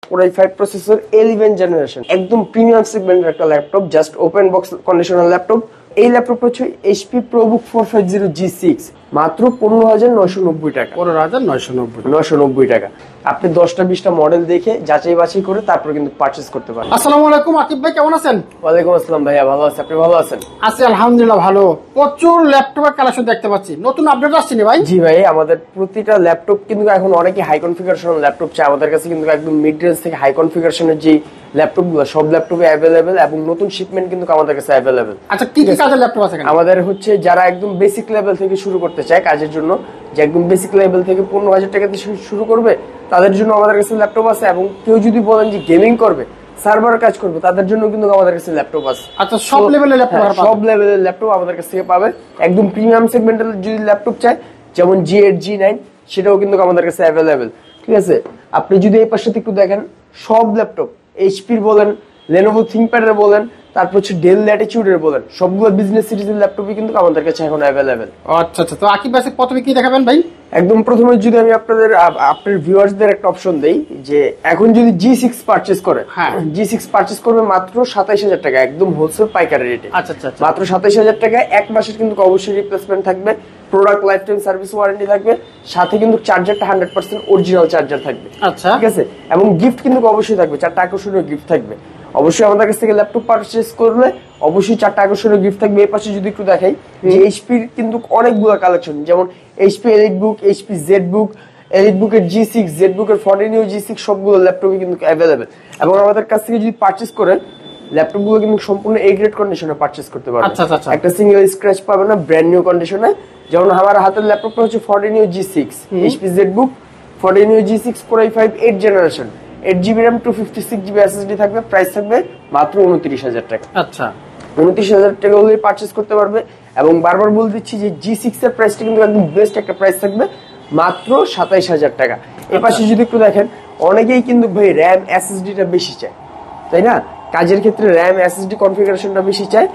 Core i5 processor 11 generation, একদম premium সেগমেন্টের একটা laptop, just open box conditional laptop. এই ল্যাপটপ হচ্ছে HP ProBook 450 G6, মাত্র 15,990 টাকা। 15,990 টাকা। আপনি 10টা 20টা মডেল দেখে যাচাই বাছাই করে তারপর কিন্তু পারচেজ করতে পারেন। আসসালামু আলাইকুম আকিব ভাই, কেমন আছেন? ওয়ালাইকুম আসসালাম ভাইয়া, ভালো আছি, আপনি ভালো আছেন? আছি আলহামদুলিল্লাহ ভালো। প্রচুর ল্যাপটপের কালেকশন দেখতে পাচ্ছি, নতুন আপডেট আসছে না ভাই? জি ভাই, আমাদের প্রতিটা ল্যাপটপ কিন্তু এখন অনেকে হাই কনফিগারেশন ল্যাপটপ চায়। আমাদের কাছে কিন্তু একদম মিড রেঞ্জ থেকে হাই কনফিগারেশনের যে ল্যাপটপগুলো সব ল্যাপটপে অ্যাভেলেবেল এবং নতুন শিপমেন্ট কিন্তু আমাদের কাছে অ্যাভেলেবেল। আচ্ছা, কি কি কাজের ল্যাপটপ আছে এখানে? আমাদের হচ্ছে যারা একদম বেসিক লেভেল থেকে শুরু করতে চায় কাজের জন্য, যে একদম বেসিক লেভেল থেকে 15,000 টাকা দিয়ে শুরু করবে, তাদের জন্য আমাদের কাছে ল্যাপটপ আছে। এবং কেউ যদি বলেন যে গেমিং করবে, সার্ভার কাজ করবে, তাদের জন্য কিন্তু আমাদের কাছে ল্যাপটপ আছে। আচ্ছা, সব লেভেলের ল্যাপটপ? সব লেভেলের ল্যাপটপ আমাদের কাছ থেকে পাবেন। একদম প্রিমিয়াম সেগমেন্টের যদি ল্যাপটপ চায়, যেমন G8 G9, সেটাও কিন্তু আমাদের কাছে অ্যাভেলেবেল। ঠিক আছে, আপনি যদি এই পাশে একটু দেখেন, সব ল্যাপটপ HP-র বলেন, Lenovo ThinkPad-এর বলেন, তারপর হচ্ছে ডেল ল্যাটিটিউড-এর বলেন, সবগুলো বিজনেস সিরিজের ল্যাপটপই কিন্তু আমাদের কাছে এখন অ্যাভেলেবেল। আচ্ছা আচ্ছা, তো আকিব ভাই প্রথমে কি দেখাবেন ভাই? একদম প্রথমে যদি আমি আপনার ভিউয়ার্সদের একটা অপশন দেই, যে এখন যদি G6 পারচেজ করে, G6 পারচেজ করবে মাত্র 27,000 টাকা, একদম হোলসেল পাইকারি রেটে। আচ্ছা আচ্ছা, মাত্র 27,000 টাকা। এক মাসের কিন্তু অবশ্যই রিপ্লেসমেন্ট থাকবে, product life time service warranty থাকবে, সাথে কিন্তু চার্জারটা 100% অরিজিনাল চার্জার থাকবে। আচ্ছা, ঠিক আছে, এবং গিফট কিন্তু অবশ্যই থাকবে, 4টা আকর্ষণীয় গিফট থাকবে। অবশ্যই আমাদের কাছ থেকে ল্যাপটপ পারচেজ করলে অবশ্যই 4টা আকর্ষণীয় গিফট থাকবে। এই পাশে যদি একটু দেখাই, যে HP-র কিন্তু অনেকগুলো কালেকশন, যেমন HP EliteBook, HP ZBook, EliteBook-এর G6, ZBook-এর 14 G6, সবগুলো ল্যাপটপই কিন্তু অ্যাভেলেবেল। এবং আমাদের কাছ থেকে যদি পারচেজ করেন, ল্যাপটপগুলো কিন্তু সম্পূর্ণ A গ্রেড কন্ডিশনে পারচেজ করতে পারবেন। একটা সিঙ্গেল স্ক্র্যাচ পাবে না, ব্র্যান্ড নিউ কন্ডিশনে। যেমন আমার হাতের ল্যাপটপটা হচ্ছে 14 G6, HP ZBook 14 G6 Core i5 8 generation, 8GB RAM, 256GB SSD থাকবে। প্রাইস থাকবে মাত্র 29,000 টাকা। আচ্ছা, 29,000 টাকা হলে পারচেজ করতে পারবে। এবং বারবার বলে দিচ্ছি যে G6 এর প্রাইসটা কিন্তু একদম বেস্ট একটা প্রাইস থাকবে, মাত্র 27,000 টাকা। এর পাশে যদি একটু দেখেন, অনেকেই কিন্তু ভাই RAM SSD-টা বেশি চায়, তাই না? কাজের ক্ষেত্রে RAM SSD কনফিগারেশনটা বেশি চায়,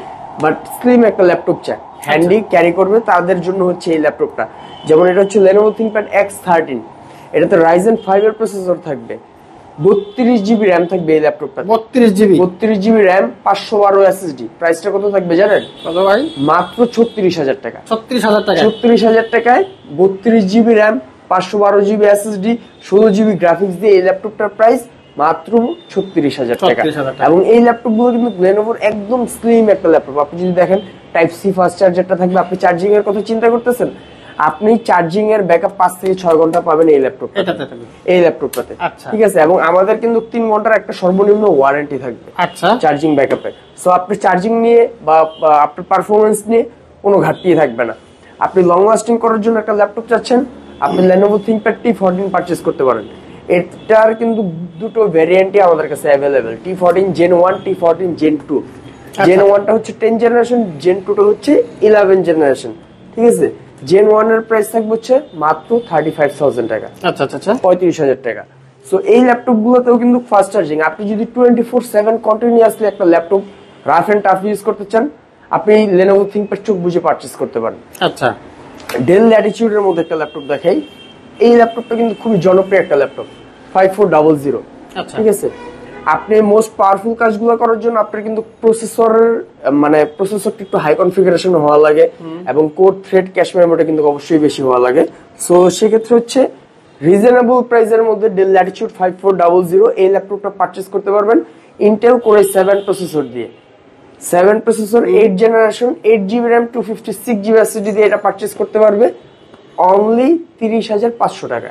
বাট স্লিম একটা ল্যাপটপ চায়, হ্যান্ডি ক্যারি করবে, তাদের জন্য হচ্ছে এই ল্যাপটপটা। যেমন এটা হচ্ছে Lenovo ThinkPad X13, এটাতে Ryzen 5 এর প্রসেসর থাকবে, 32GB RAM থাকবে এই ল্যাপটপটা। 32GB RAM, 512 SSD। প্রাইসটা কত থাকবে জানেন? কত ভাই? মাত্র 36,000 টাকা। 36,000 টাকা? 36,000 টাকায় 32GB RAM, 512GB SSD, 16GB graphics দিয়ে এই ল্যাপটপটার প্রাইস মাত্র 36,000 টাকা। এবং এই ল্যাপটপ গুলো কিন্তু Lenovoর একদম স্লিম একটা ল্যাপটপ। আপনি যদি দেখেন, Type-C ফাস্ট চার্জারটা থাকবে। আপনি চার্জিং এর কথা চিন্তা করতেছেন, আপনি চার্জিং এর ব্যাকআপ 5 থেকে 6 ঘন্টা পাবেন এই ল্যাপটপটাতে। ঠিক আছে, এবং আমাদের কিন্তু 3 ঘন্টার একটা সর্বনিম্ন ওয়ারেন্টি থাকবে চার্জিং ব্যাকআপে। সো আপনি চার্জিং নিয়ে বা আপনার পারফরমেন্স নিয়ে কোনো ঘাটতি থাকবে না। আপনি লং লাস্টিং করার জন্য একটা ল্যাপটপ চাচ্ছেন, আপনি Lenovo ThinkPad T14 পারচেজ করতে পারেন। এটার কিন্তু দুটো ভ্যারিয়েন্টই আমাদের কাছে available, T14 Gen 1, T14 Gen 2। Gen 1টা হচ্ছে 10 জেনারেশন, Gen 2টা হচ্ছে 11 জেনারেশন। ঠিক আছে, Gen 1 এর প্রাইস থাকবে হচ্ছে মাত্র 35,000 টাকা। আচ্ছা আচ্ছা, 35,000 টাকা। সো এই ল্যাপটপ গুলোতেও কিন্তু ফাস্ট চার্জিং। আপনি যদি 24/7 কন্টিনিউয়াসলি একটা laptop rough and tough use করতে চান, আপনি Lenovo ThinkPad চোখ বুঝে পারচেজ করতে পারেন। আচ্ছা, ডেল ল্যাটিটিউড-এর মধ্যে একটা ল্যাপটপ দেখাই। এই ল্যাপটপটা কিন্তু খুবই জনপ্রিয় একটা ল্যাপটপ, 5400। ঠিক আছে, আপনি মোস্ট পাওয়ারফুল কাজগুলো করার জন্য আপনার কিন্তু প্রসেসরটা একটু হাই কনফিগারেশন হওয়া লাগে, এবং কোর থ্রেড ক্যাশ মেমোরিটা কিন্তু অবশ্যই বেশি হওয়া লাগে। সো সেক্ষেত্রে হচ্ছে রিজনেবল প্রাইসের মধ্যে ডেল ল্যাটিটিউড 5400 এই ল্যাপটপটা পারচেজ করতে পারবেন ইন্টেল কোর 7 প্রসেসর দিয়ে। 7 processor, 8 generation, 8GB RAM, 256GB SSD দিয়ে এটা পারচেজ করতে পারবে অনলি 30,500 টাকা।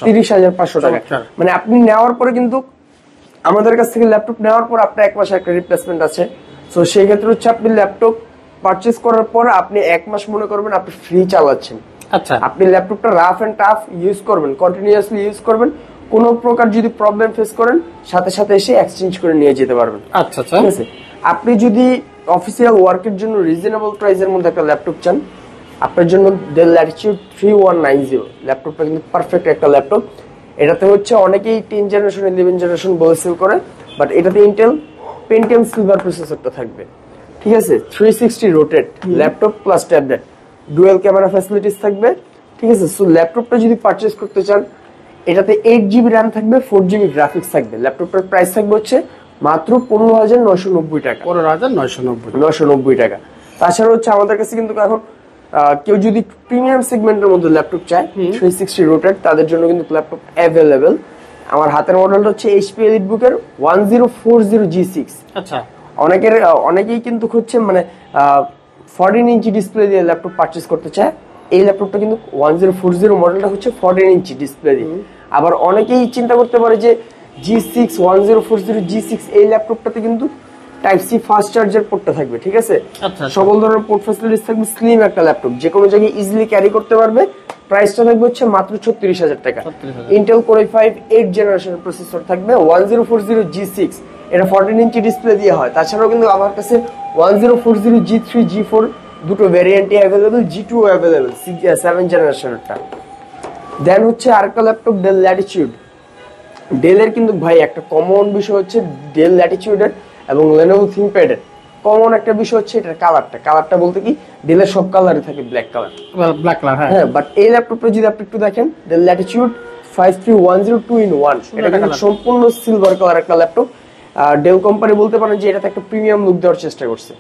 30,500 টাকা। মানে আপনি নেওয়ার পরে কিন্তু আমাদের কাছ থেকে ল্যাপটপ নেওয়ার পর আপনার 1 মাসের একটা রিপ্লেসমেন্ট আছে। সো সেই ক্ষেত্রে হচ্ছে আপনি ল্যাপটপ পারচেজ করার পর আপনি 1 মাস মনে করবেন আপনি ফ্রি চালাচ্ছেন। আচ্ছা, আপনি ল্যাপটপটা রাফ এন্ড টাফ ইউজ করবেন, কন্টিনিউয়াসলি ইউজ করবেন, কোনো প্রকার যদি প্রবলেম ফেস করেন সাথে সাথে এসে এক্সচেঞ্জ করে নিয়ে যেতে পারবেন। আচ্ছা আচ্ছা, ঠিক আছে। আপনি যদি অফিসিয়াল ওয়ার্কের জন্য রিজনেবল প্রাইসের মধ্যে একটা ল্যাপটপ চান, আপনার জন্য ডেল ল্যাটিটিউড 3190 ল্যাপটপটা কিন্তু পারফেক্ট একটা ল্যাপটপ। এটাতে হচ্ছে অনেকেই 10 জেনারেশন 11 জেনারেশন বলে সেল করে, বাট এটাতে ইন্টেল পেন্টিয়াম সিলভার প্রসেসরটা থাকবে। ঠিক আছে, 360 rotate laptop plus tablet, dual camera facilities থাকবে। ঠিক আছে, সো ল্যাপটপটা যদি পারচেজ করতে চান, এটাতে 8GB র্যাম থাকবে, 4GB গ্রাফিক্স থাকবে। ল্যাপটপটার প্রাইস থাকবে হচ্ছে মাত্র 15,990 টাকা। 15,990 টাকা। তাছাড়া হচ্ছে আমাদের কাছে কিন্তু এখন কেউ যদি প্রিমিয়াম সেগমেন্টের মধ্যে ল্যাপটপ চায় 360 রোটেট, তাদের জন্য কিন্তু ল্যাপটপ অ্যাভেলেবেল। আমার হাতের মডেলটা হচ্ছে HP EliteBook এর 1040G6। আচ্ছা, অনেকেই কিন্তু হচ্ছে মানে 14 ইঞ্চি ডিসপ্লে দিয়ে ল্যাপটপ পারচেজ করতে চায়। এই ল্যাপটপটা কিন্তু 1040 মডেলটা হচ্ছে 14 ইঞ্চি ডিসপ্লে দিয়ে। আবার অনেকেই চিন্তা করতে পারে যে G6 1040G6 এই ল্যাপটপটাতে কিন্তু টাইপ সি ফাস্ট চার্জার পোর্টটা থাকবে, ঠিক আছে? সকল ধরনের পোর্ট ফ্যাসিলিটিস থাকবে, স্লিম একটা ল্যাপটপ, যে কোনো জায়গায় ইজিলি ক্যারি করতে পারবে। প্রাইসটা থাকবে হচ্ছে মাত্র 36,000 টাকা। ইন্টেল Core i5 8th জেনারেশনের প্রসেসর থাকবে, 1040G6, এটা 14 ইঞ্চি ডিসপ্লে দিয়ে হয়। তাছাড়াও কিন্তু আমার কাছে 1040G3 G4 দুটো ভ্যারিয়েন্টই অ্যাভেলেবল, G2 অ্যাভেলেবল 7th জেনারেশনেরটা। দেন হচ্ছে আরেকটা ল্যাপটপ ডেল ল্যাটিটিউড। ডেলের কিন্তু ভাই একটা কমন বিষয় হচ্ছে ডেল ল্যাটিটিউডের এবং Lenovo ThinkPad এর কমন একটা বিষয় হচ্ছে এটার কালারটা বলতে কি ডেলের সব কালারই থাকে ব্ল্যাক কালার। হ্যাঁ, বাট এই ল্যাপটপটা যদি আপনি একটু দেখেন, ডেল ল্যাটিটিউড 5310 2-in-1, এটা কিন্তু সম্পূর্ণ সিলভার কালার একটা ল্যাপটপ। ডেল কোম্পানি বলতে পারেন যে এটাতে একটা প্রিমিয়াম লুক দেওয়ার চেষ্টা করছে।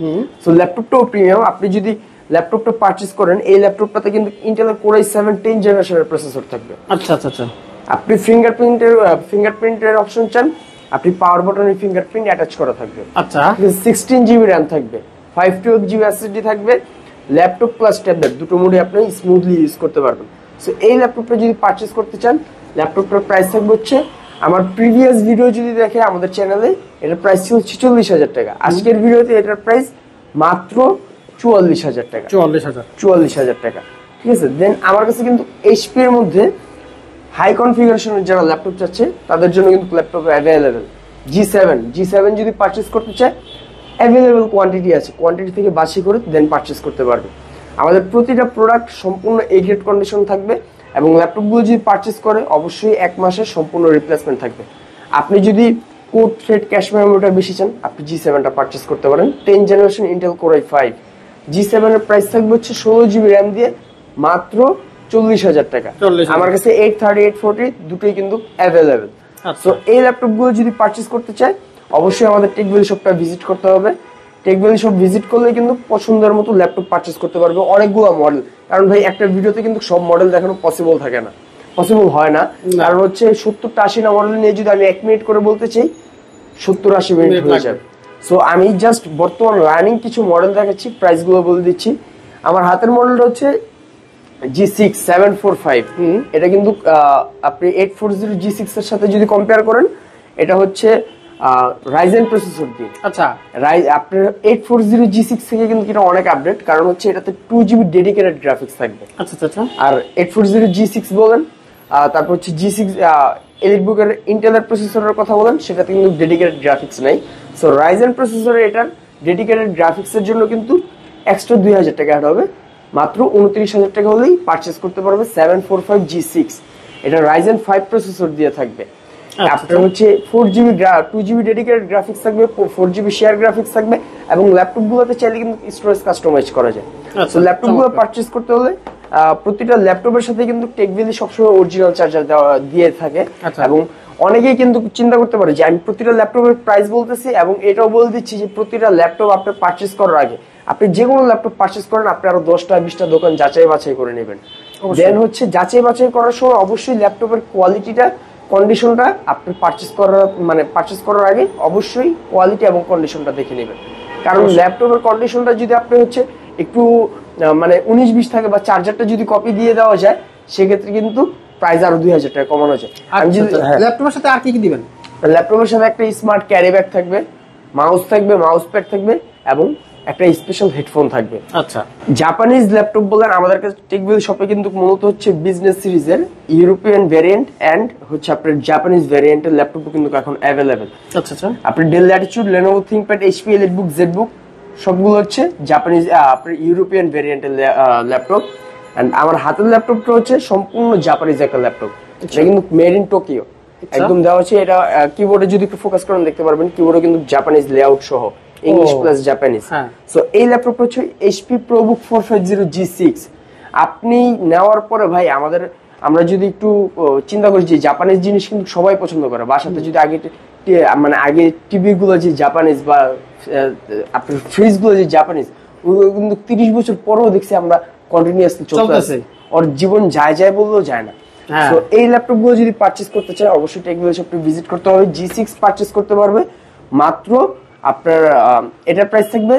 সো ল্যাপটপটাও প্রিমিয়াম। আপনি যদি ল্যাপটপটা পারচেজ করেন, এই ল্যাপটপটাতে কিন্তু ইন্টেল Core i7 10th জেনারেশনের প্রসেসর থাকবে। আচ্ছা। আপনি ফিঙ্গারপ্রিন্টের অপশন চান, আপনি পাওয়ার বাটনের ফিঙ্গারপ্রিন্ট অ্যাটাচ করা থাকবে। আচ্ছা, 16GB র্যাম থাকবে, 512GB SSD থাকবে। ল্যাপটপ প্লাস ট্যাবলেট দুটো মোডে আপনি স্মুথলি ইউজ করতে পারবেন। সো এই ল্যাপটপটা যদি পারচেজ করতে চান, ল্যাপটপটার প্রাইস থাকবে হচ্ছে, আমার প্রিভিয়াস ভিডিও যদি দেখে আমাদের চ্যানেলে, এটার প্রাইস ছিল 46,000 টাকা। আজকের ভিডিওতে এটার প্রাইস মাত্র 44,000 টাকা। 44,000 টাকা, ঠিক আছে? দেন আমার কাছে কিন্তু HP এর মধ্যে হাই কনফিগারেশনের যারা ল্যাপটপ চাচ্ছে তাদের জন্য কিন্তু ল্যাপটপ অ্যাভেলেবেল। G7 যদি পারচেজ করতে চায়, অ্যাভেলেবেল কোয়ান্টিটি আছে, কোয়ান্টিটি থেকে বাছাই করে দেন পারচেজ করতে পারবে। আমাদের প্রতিটা প্রোডাক্ট সম্পূর্ণ A গ্রেড কন্ডিশন থাকবে এবং ল্যাপটপগুলো যদি পারচেজ করে অবশ্যই 1 মাসের সম্পূর্ণ রিপ্লেসমেন্ট থাকবে। আপনি যদি কোড থ্রেড ক্যাশ মেমোরিটা বেশি চান, আপনি G7টা পারচেজ করতে পারেন। 10th generation Intel Core i5 G7 এর প্রাইস থাকবে হচ্ছে 16GB র্যাম দিয়ে মাত্র 40,000 টাকা। আমার কাছে 830 840 দুটোই কিন্তু অ্যাভেলেবেল। সো এই ল্যাপটপগুলো যদি পারচেজ করতে চায় অবশ্যই আমাদের টেকভ্যালি শপটা ভিজিট করতে হবে। টেকভ্যালি শপ ভিজিট করলে কিন্তু পছন্দের মতো ল্যাপটপ পারচেজ করতে পারবে, অনেকগুলো মডেল। কারণ ভাই একটা ভিডিওতে কিন্তু সব মডেল দেখানো পসিবল হয় না। কারণ হচ্ছে 70টা 80টা মডেল নিয়ে যদি আমি 1 মিনিট করে বলতে চাই 70-80 মিনিট হয়ে যাবে। সো আমি জাস্ট বর্তমান রানিং কিছু মডেল দেখাচ্ছি, প্রাইসগুলো বলে দিচ্ছি। আমার হাতের মডেলটা হচ্ছে G6 745। এটা কিন্তু আপনি 840G6 এর সাথে যদি কম্পেয়ার করেন, এটা হচ্ছে রাইজেন প্রসেসর দিয়ে। আচ্ছা, আপনার 840G6 থেকে কিন্তু এটা অনেক আপডেট, কারণ হচ্ছে এটাতে 2GB ডেডিকেটেড গ্রাফিক্স থাকবে। আচ্ছা। আর 840G6 বলেন, তারপর হচ্ছে G6 EliteBook এর ইন্টেলের প্রসেসরের কথা বলেন, সেটাতে কিন্তু ডেডিকেটেড গ্রাফিক্স নাই। সো রাইজেন প্রসেসরে এটার ডেডিকেটেড গ্রাফিক্সের জন্য কিন্তু এক্সট্রা 2,000 টাকা অ্যাড হবে। মাত্র 29,000 টাকা হলেই পারচেজ করতে পারবে 745G6। এটা রাইজেন 5 প্রসেসর দিয়ে থাকবে। আপনার হচ্ছে 4GB 2GB ডেডিকেটেড গ্রাফিক্স থাকবে, 4GB শেয়ার গ্রাফিক্স থাকবে এবং ল্যাপটপগুলোতে চাইলে কিন্তু স্টোরেজ কাস্টমাইজ করা যায়। তো ল্যাপটপগুলো পারচেজ করতে হলে প্রতিটা ল্যাপটপের সাথে কিন্তু টেকভ্যালি সবসময় অরিজিনাল চার্জার দিয়ে থাকে। এবং অনেকেই কিন্তু চিন্তা করতে পারে যে আমি প্রতিটা ল্যাপটপের প্রাইস বলতেছি এবং এটাও বলে দিচ্ছি যে প্রতিটা ল্যাপটপ আপনি পারচেজ করার আগে আপনি যে কোনো ল্যাপটপ পারচেজ করেন, আপনি আরো 10টা 20টা দোকান যাচাই বাছাই করে নেবেন। দেন হচ্ছে যাচাই বাছাই করার সময় অবশ্যই ল্যাপটপের কোয়ালিটিটা, কন্ডিশনটা আপনি পারচেজ করার আগে অবশ্যই কোয়ালিটি এবং কন্ডিশনটা দেখে নেবেন। কারণ ল্যাপটপের কন্ডিশনটা যদি আপনি হচ্ছে একটু 19-20 থাকে বা চার্জারটা যদি কপি দিয়ে দেওয়া যায়, সেক্ষেত্রে কিন্তু প্রাইস আরো 2,000 টাকা কমানো যায়। ল্যাপটপের সাথে আর কি দিবেন? ল্যাপটপের সাথে একটা স্মার্ট ক্যারি ব্যাগ থাকবে, মাউস থাকবে, মাউস প্যাড থাকবে এবং একটা স্পেশাল হেডফোন থাকবে। আচ্ছা, জাপানিজ ল্যাপটপ বলেন, আমাদের কাছে টেকভ্যালি শপে কিন্তু মূলত হচ্ছে বিজনেস সিরিজের ইউরোপিয়ান ভ্যারিয়েন্ট এন্ড হচ্ছে আপনার জাপানিজ ভ্যারিয়েন্টের ল্যাপটপ কিন্তু এখন অ্যাভেলেবেল। আচ্ছা, আপনি del Latitude, Lenovo ThinkPad, HP EliteBook, ZBook সবগুলো হচ্ছে জাপানিজ আপনার ইউরোপিয়ান ভ্যারিয়েন্টের ল্যাপটপ। এন্ড আমার হাতের ল্যাপটপটা হচ্ছে সম্পূর্ণ জাপানিজ একটা ল্যাপটপ, এটা কিন্তু মেড ইন টোকিও একদম দেওয়া আছে। এটা কিবোর্ডে যদি একটু ফোকাস করেন দেখতে পারবেন, কিবোর্ডে কিন্তু জাপানিজ লেআউট সহ, ইংলিশ প্লাস জাপানিজ। সো এই ল্যাপটপটা হচ্ছে HP ProBook 450G6। আপনি নেওয়ার পরে ভাই আমরা যদি একটু চিন্তা করি যে জাপানিজ জিনিস কিন্তু সবাই পছন্দ করে, বাসাতে যদি আগে টিভি গুলো যে জাপানিজ বা আপনার ফ্রিজ গুলো যে জাপানিজ, ওগুলো কিন্তু 30 বছর পরেও দেখছি আমরা কন্টিনিউয়াসলি চলতেছে, ওর জীবন যায় বললেও যায় না। তো এই ল্যাপটপ গুলো যদি পারচেজ করতে চায় অবশ্যই টেকনোলজি শপে ভিজিট করতে হবে। G6 পারচেজ করতে পারবে মাত্র আপনার এটার প্রাইস থাকবে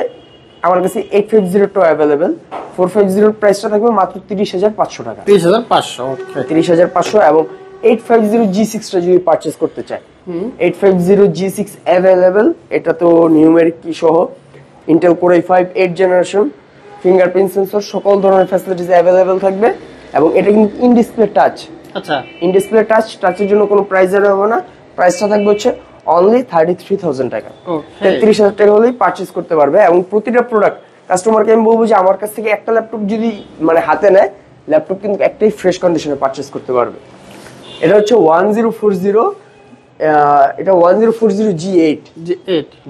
আমার কাছে 850 অ্যাভেলেবেল, 450 প্রাইসটা থাকবে মাত্র 30,500 টাকা। 30,500 এবং 850 G6 টা যদি পারচেজ করতে চায় 850 G6 অ্যাভেলেবল, এটা তো নিউমেরিক কি সহ Intel Core i5 8 generation, fingerprint sensor, সকল ধরনের ফ্যাসিলিটিস অ্যাভেলেবল থাকবে এবং এটা কিন্তু ইন ডিসপ্লে টাচ। আচ্ছা, ইন ডিসপ্লে টাচের জন্য কোনো প্রাইস আর হবে না, প্রাইসটা থাকবে হচ্ছে অনলি 33,000 টাকা। 33,000 টাকা হলেই পারচেজ করতে পারবে। এবং প্রতিটা প্রোডাক্ট কাস্টমারকে আমি বলবো যে আমার কাছ থেকে একটা ল্যাপটপ যদি হাতে নেয়, ল্যাপটপ কিন্তু একটাই ফ্রেশ কন্ডিশনে পারচেজ করতে পারবে। এটা হচ্ছে 1040, এটা 1040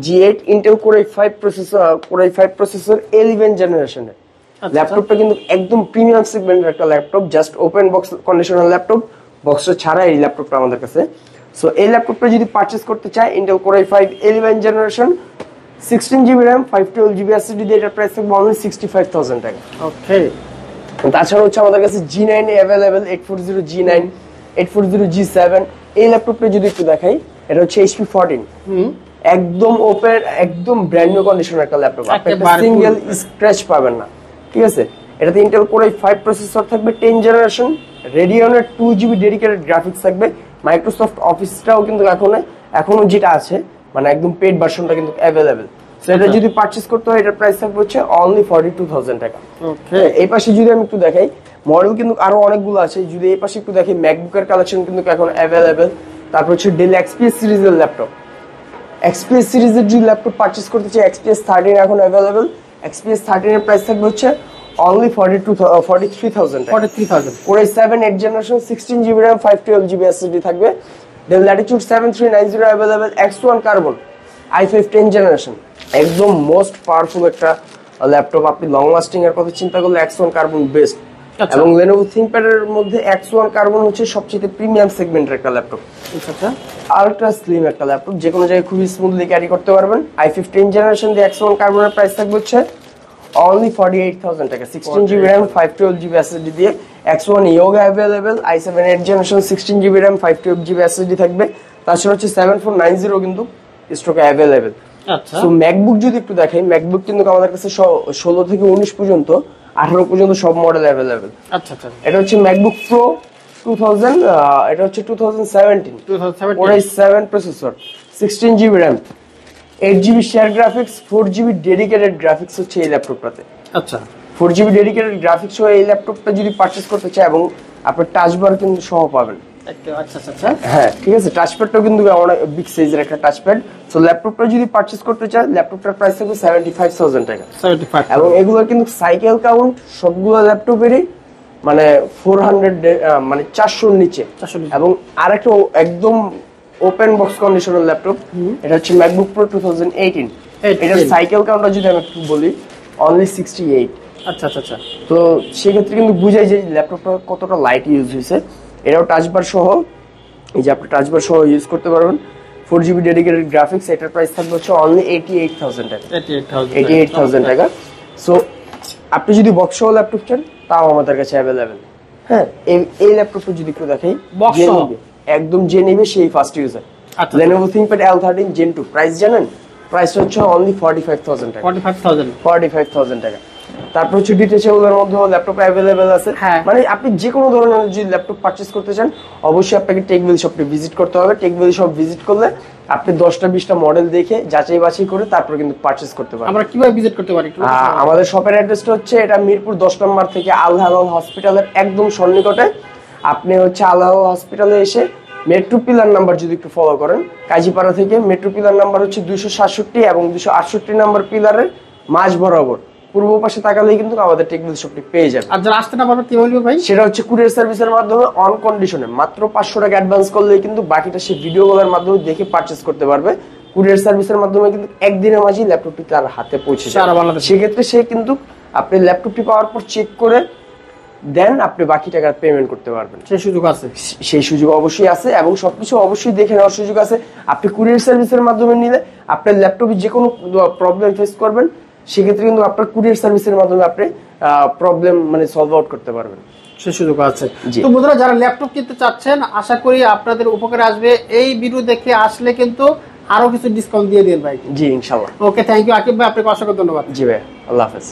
G8 Intel Core i5 processor 11 জেনারেশনের ল্যাপটপটা কিন্তু একদম প্রিমিয়াম সেগমেন্টের একটা laptop, just open box conditional laptop, বক্সটা ছাড়া এই ল্যাপটপটা আমাদের কাছে। সো এই ল্যাপটপটা যদি পারচেজ করতে চায় Intel Core i5 11 generation 16GB RAM 512GB SSD দিয়ে এটার প্রাইস থাকবে অনলি 65,000 টাকা। ওকে, তাছাড়া হচ্ছে আমাদের কাছে G9 অ্যাভেলেবেল, 840 G9, 840 G7। এই ল্যাপটপটা যদি একটু দেখাই, এটা হচ্ছে HP 14, একদম ওপেন, একদম ব্র্যান্ড নিউ কন্ডিশনের একটা ল্যাপটপ, আপনি একটা সিঙ্গেল স্ক্র্যাচ পাবেন না, ঠিক আছে। এটাতে Intel Core i5 প্রসেসর থাকবে 10 জেনারেশন, Radeon-এর 2GB ডেডিকেটেড গ্রাফিক্স থাকবে, মাইক্রোসফট অফিসটাও কিন্তু এখনো যেটা আছে একদম পেড ভার্সনটা কিন্তু অ্যাভেলেবেল। সো এটা যদি পারচেজ করতে হয় এটার প্রাইস থাকবে হচ্ছে অনলি 42,000 টাকা। ওকে, এই পাশে যদি আমি একটু দেখাই, মডেল কিন্তু আরো অনেকগুলো আছে, যদি এই পাশে একটু দেখি ম্যাকবুকের কালেকশন কিন্তু এখন অ্যাভেলেবেল। তারপর হচ্ছে ডেল XPS সিরিজের ল্যাপটপ, XPS সিরিজের যদি ল্যাপটপ পারচেজ করতে চাই XPS 13 এখন অ্যাভেলেবেল। XPS 13 এর প্রাইস থাকবে হচ্ছে অনলি 43,000 টাকা। 43,000 Core i7 8 generation 16GB RAM 512GB SSD থাকবে। Del Latitude 7390 available, X1 carbon i5 10 generation, একদম মোস্ট পাওয়ারফুল একটা ল্যাপটপ। আপনি লং লাস্টিং এর কথা চিন্তা করলে X1 কার্বন বেস্ট। এবং Lenovo ThinkPad এর মধ্যে X1 কার্বন হচ্ছে সবচেয়ে প্রিমিয়াম সেগমেন্টের একটা ল্যাপটপ। আচ্ছা, আলট্রা স্লিম একটা ল্যাপটপ, যে কোনো জায়গায় খুবই স্মুথলি ক্যারি করতে পারবেন। i5 10 জেনারেশন দিয়ে X1 কার্বনের প্রাইস থাকবে হচ্ছে অনলি 48,000 টাকা। 16GB RAM 512GB SSD দিয়ে X1 Yoga available, i7 8 generation 16GB RAM 512GB SSD থাকবে। তাছাড়া হচ্ছে 7490 কিন্তু স্টকে অ্যাভেলেবেল। আচ্ছা, সো ম্যাকবুক যদি একটু দেখাই, ম্যাকবুক কিন্তু আমাদের কাছে 16 থেকে 19 পর্যন্ত 18 পর্যন্ত সব মডেল অ্যাভেলেবেল। আচ্ছা, এটা হচ্ছে ম্যাকবুক প্রো 2000, এটা হচ্ছে 2017 Core i7 processor 16GB RAM 8GB share graphics 4GB dedicated graphics হচ্ছে এই ল্যাপটপটাতে। আচ্ছা, 4GB ডেডিকেটেড গ্রাফিক্স সহ এই ল্যাপটপটা যদি পারচেজ করতে চায় এবং আপনার টাচ বার কিন্তু সহ পাবেন। আচ্ছা, হ্যাঁ ঠিক আছে, টাচপ্যাডটাও কিন্তু অনেক বিগ সাইজের একটা টাচপ্যাড। সো ল্যাপটপটা যদি পারচেজ করতে চায় ল্যাপটপটার প্রাইস থাকবে 75,000 টাকা। 75, এবং এগুলোর কিন্তু সাইকেল কাউন্ট সবগুলো ল্যাপটপেরই 400 400 নিচে। এবং আরেকটা একদম ওপেন বক্স কন্ডিশনাল ল্যাপটপ, এটা হচ্ছে ম্যাকবুক প্রো 2018, এটার সাইকেল কাউন্টটা যদি আমি একটু বলি অনলি 68। আচ্ছা, তো সেক্ষেত্রে কিন্তু বুঝাই যে ল্যাপটপটা কতটা লাইট ইউজ হয়েছে। এটাও টাচবার সহ, এই যে আপনি টাচবার সহ ইউজ করতে পারবেন। 4GB ডেডিকেটেড গ্রাফিক্স, এটার প্রাইস থাকবে হচ্ছে অনলি 88,000 টাকা। 88,000 টাকা। সো আপনি যদি বক্স সহ ল্যাপটপ চান তাও আমাদের কাছে অ্যাভেলেবেল। হ্যাঁ, এই ল্যাপটপটা যদি একটু দেখাই, একদম যে নেবে সেই first user. Lenovo ThinkPad L13 Gen 2 price জানেন? প্রাইসটা হচ্ছে অনলি 45,000 টাকা। 45,000 টাকা। তারপর হচ্ছে ডিটেচেবলের মধ্যে ল্যাপটপ অ্যাভেলেবেল আছে। আপনি যে কোনো ধরনের যদি ল্যাপটপ পারচেজ করতে চান অবশ্যই আপনাকে টেকভ্যালি শপে ভিজিট করতে হবে। টেকভ্যালি শপ ভিজিট করলে আপনি 10টা-20টা মডেল দেখে যাচাই বাছাই করে তারপর কিন্তু পারচেজ করতে পারবেন। আমরা কিভাবে ভিজিট করতে পারি? আমাদের শপের অ্যাড্রেসটা হচ্ছে এটা মিরপুর 10 নম্বর থেকে আল হালাল হসপিটালের একদম সন্নিকটে। আপনি হচ্ছে আল হালাল হসপিটালে এসে মেট্রো পিলার নাম্বার যদি একটু ফলো করেন, কাজীপাড়া থেকে মেট্রো পিলার নাম্বার হচ্ছে 267 এবং 268 নাম্বার পিলারের মাঝ বরাবর পূর্ব পাশে তাকালেই কিন্তু আমাদের টেকনিক্যাল শপটি পেয়ে যাবে। আর যারা আসতে না পারবে কি বলবো ভাই? সেটা হচ্ছে কুরিয়ার সার্ভিসের মাধ্যমে অন কন্ডিশনে মাত্র 500 টাকা অ্যাডভান্স করলেই কিন্তু বাকিটা সে ভিডিও কলের মাধ্যমে দেখে পারচেজ করতে পারবে। কুরিয়ার সার্ভিসের মাধ্যমে কিন্তু একদিনের মাঝেই ল্যাপটপটি তার হাতে পৌঁছে যাবে। সেক্ষেত্রে সে কিন্তু আপনি ল্যাপটপটি পাওয়ার পর চেক করে দেন আপনি বাকি টাকা পেমেন্ট করতে পারবেন। সেই সুযোগ আছে? সেই সুযোগ অবশ্যই আছে এবং সবকিছু অবশ্যই দেখে নেওয়ার সুযোগ আছে। আপনি কুরিয়ার সার্ভিসের মাধ্যমে নিলে আপনার ল্যাপটপে যে কোনো প্রবলেম ফেস করবেন, সেক্ষেত্রে কিন্তু আপনার কুরিয়ার সার্ভিসের মাধ্যমে আপনি প্রবলেম মানে সলভ আউট করতে পারবেন। সে সুযোগ আছে। তো বন্ধুরা, যারা ল্যাপটপ কিনতে চাচ্ছেন, আশা করি আপনাদের উপকারে আসবে। এই ভিডিও দেখে আসলে কিন্তু আরো কিছু ডিসকাউন্ট দিয়ে দিন ভাই। জি ইনশাআল্লাহ। ওকে, থ্যাংক ইউ আকিব ভাই, আপনাকে অসংখ্য ধন্যবাদ। জি ভাই, আল্লাহ হাফেজ।